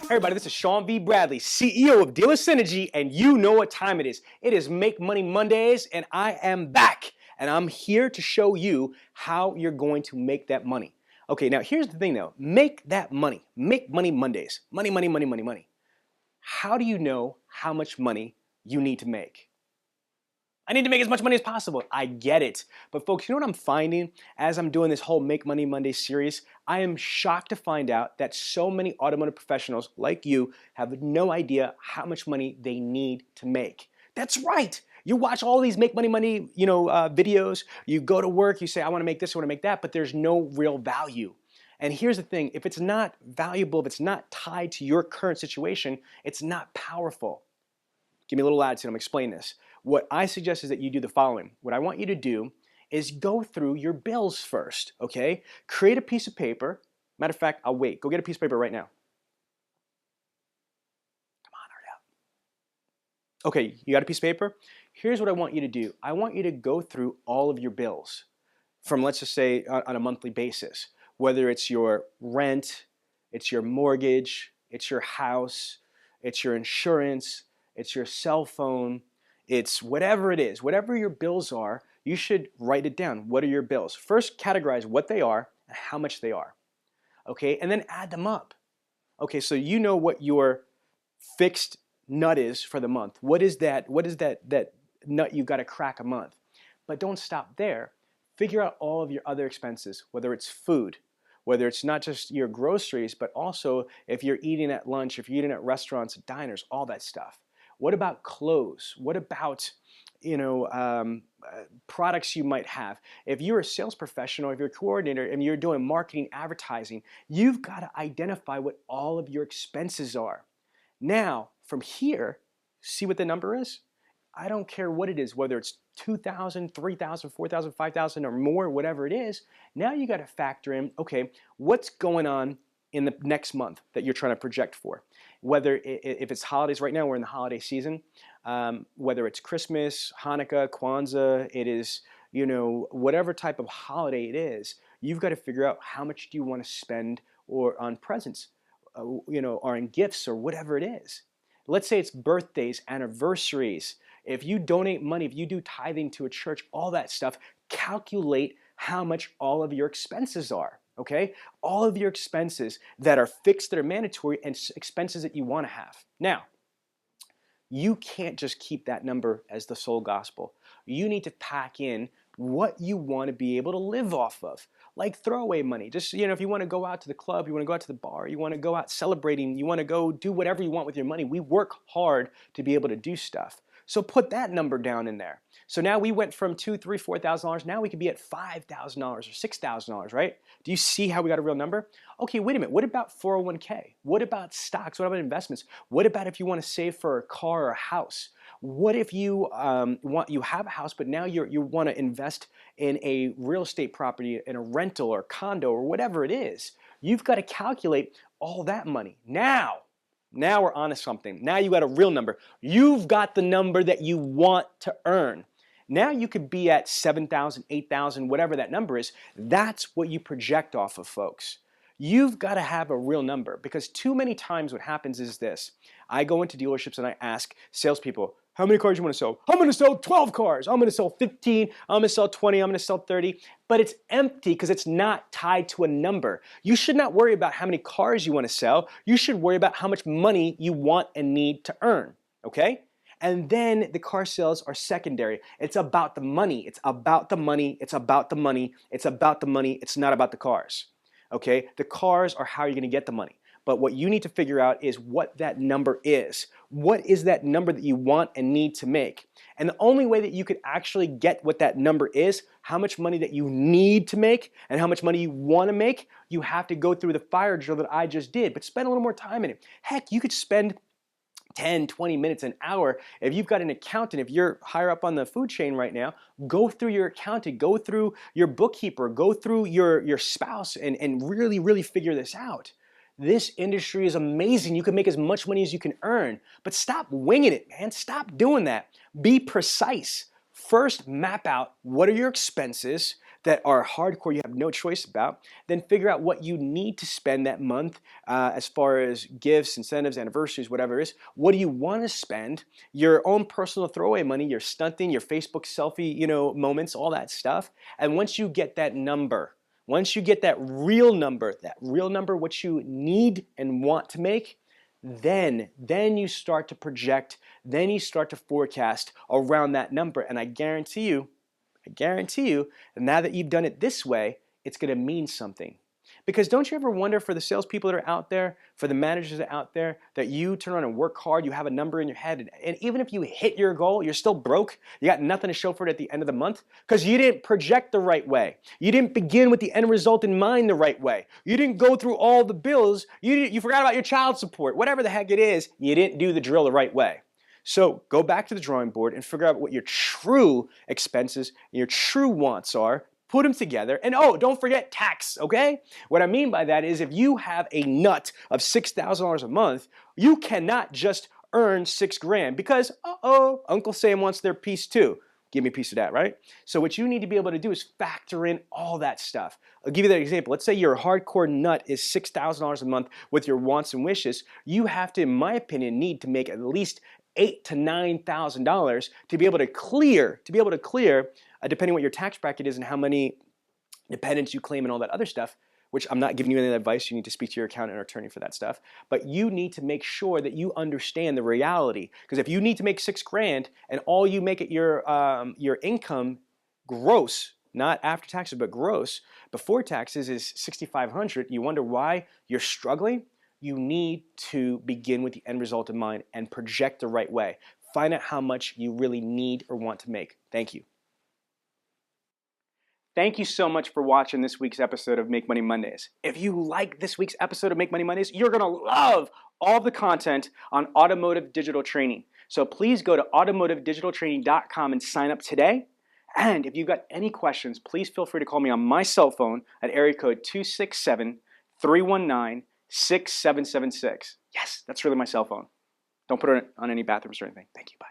Hey everybody, this is Sean V. Bradley, CEO of Dealer Synergy, and you know what time it is. It is Make Money Mondays, and I am back. And I'm here to show you how you're going to make that money. Okay, now here's the thing though. Make that money. Make Money Mondays. Money, money, money, money, money. How do you know how much money you need to make? I need to make as much money as possible. I get it. But folks, you know what I'm finding as I'm doing this whole Make Money Monday series? I am shocked to find out that so many automotive professionals like you have no idea how much money they need to make. That's right. You watch all these Make Money Monday, videos. You go to work, you say, I want to make this, I want to make that, but there's no real value. And here's the thing, if it's not valuable, if it's not tied to your current situation, it's not powerful. Give me a little attitude, I'm going to explain this. What I suggest is that you do the following. What I want you to do is go through your bills first, okay? Create a piece of paper. Matter of fact, I'll wait. Go get a piece of paper right now. Come on, hurry up. Okay, you got a piece of paper? Here's what I want you to do. I want you to go through all of your bills from, let's just say, on a monthly basis. Whether it's your rent, it's your mortgage, it's your house, it's your insurance, it's your cell phone, it's whatever it is, whatever your bills are, you should write it down. What are your bills? First, categorize what they are and how much they are. Okay, and then add them up. Okay, so you know what your fixed nut is for the month. What is that nut you've got to crack a month? But don't stop there. Figure out all of your other expenses, whether it's food, whether it's not just your groceries, but also if you're eating at lunch, if you're eating at restaurants, diners, all that stuff. What about clothes? What about products you might have? If you're a sales professional, if you're a coordinator, and you're doing marketing, advertising, you've got to identify what all of your expenses are. Now, from here, see what the number is? I don't care what it is, whether it's 2,000, 3,000, 4,000, 5,000 or more, whatever it is. Now you got to factor in, okay, what's going on in the next month that you're trying to project for? Whether if it's holidays, right now we're in the holiday season, whether it's Christmas, Hanukkah, Kwanzaa, it is, whatever type of holiday it is, you've got to figure out how much do you want to spend or on presents, or in gifts or whatever it is. Let's say it's birthdays, anniversaries. If you donate money, if you do tithing to a church, all that stuff, calculate how much all of your expenses are. Okay? All of your expenses that are fixed, that are mandatory, and expenses that you want to have. Now, you can't just keep that number as the sole gospel. You need to pack in what you want to be able to live off of. Like throwaway money. Just, if you want to go out to the club, you want to go out to the bar, you want to go out celebrating, you want to go do whatever you want with your money. We work hard to be able to do stuff. So put that number down in there. So now we went from $2,000, $3,000, $4,000. Now we could be at $5,000 or $6,000, right? Do you see how we got a real number? Okay, wait a minute. What about 401k? What about stocks? What about investments? What about if you want to save for a car or a house? What if you you have a house, but now you want to invest in a real estate property, in a rental or condo or whatever it is? You've got to calculate all that money. Now we're on to something. Now you got a real number. You've got the number that you want to earn. Now you could be at 7,000, 8,000, whatever that number is. That's what you project off of, folks. You've got to have a real number, because too many times what happens is this. I go into dealerships and I ask salespeople, how many cars do you want to sell? I'm going to sell 12 cars. I'm going to sell 15. I'm going to sell 20. I'm going to sell 30. But it's empty because it's not tied to a number. You should not worry about how many cars you want to sell. You should worry about how much money you want and need to earn, okay? And then the car sales are secondary. It's about the money. It's about the money. It's about the money. It's about the money. It's not about the cars, okay? The cars are how you're going to get the money. But what you need to figure out is what that number is. What is that number that you want and need to make? And the only way that you could actually get what that number is, how much money that you need to make and how much money you want to make, you have to go through the fire drill that I just did, but spend a little more time in it. Heck, you could spend 10, 20 minutes, an hour. If you've got an accountant, if you're higher up on the food chain right now, go through your accountant, go through your bookkeeper, go through your spouse and really, really figure this out. This industry is amazing. You can make as much money as you can earn, but stop winging it, man. Stop doing that. Be precise. First, map out what are your expenses, that are hardcore, you have no choice about, then figure out what you need to spend that month as far as gifts, incentives, anniversaries, whatever it is. What do you want to spend? Your own personal throwaway money, your stunting, your Facebook selfie, moments, all that stuff. And once you get that number, once you get that real number, what you need and want to make, then you start to project, then you start to forecast around that number. And I guarantee you, now that you've done it this way, it's going to mean something. Because don't you ever wonder, for the salespeople that are out there, for the managers that are out there, that you turn around and work hard, you have a number in your head, and even if you hit your goal, you're still broke, you got nothing to show for it at the end of the month, because you didn't project the right way. You didn't begin with the end result in mind the right way. You didn't go through all the bills. You forgot about your child support. Whatever the heck it is, you didn't do the drill the right way. So go back to the drawing board and figure out what your true expenses and your true wants are. Put them together. And oh, don't forget tax, okay? What I mean by that is if you have a nut of $6,000 a month, you cannot just earn $6,000 because, Uncle Sam wants their piece too. Give me a piece of that, right? So what you need to be able to do is factor in all that stuff. I'll give you that example. Let's say your hardcore nut is $6,000 a month with your wants and wishes. You have to, in my opinion, need to make at least $8,000 to $9,000 to be able to clear, depending what your tax bracket is and how many dependents you claim and all that other stuff, which I'm not giving you any advice. You need to speak to your accountant or attorney for that stuff. But you need to make sure that you understand the reality. Because if you need to make $6,000 and all you make at your income gross, not after taxes, but gross, before taxes is $6,500, you wonder why you're struggling? You need to begin with the end result in mind and project the right way. Find out how much you really need or want to make. Thank you. Thank you so much for watching this week's episode of Make Money Mondays. If you like this week's episode of Make Money Mondays, you're going to love all the content on automotive digital training. So please go to automotivedigitaltraining.com and sign up today. And if you've got any questions, please feel free to call me on my cell phone at area code 267-319-6776. Yes, that's really my cell phone. Don't put it on any bathrooms or anything. Thank you. Bye.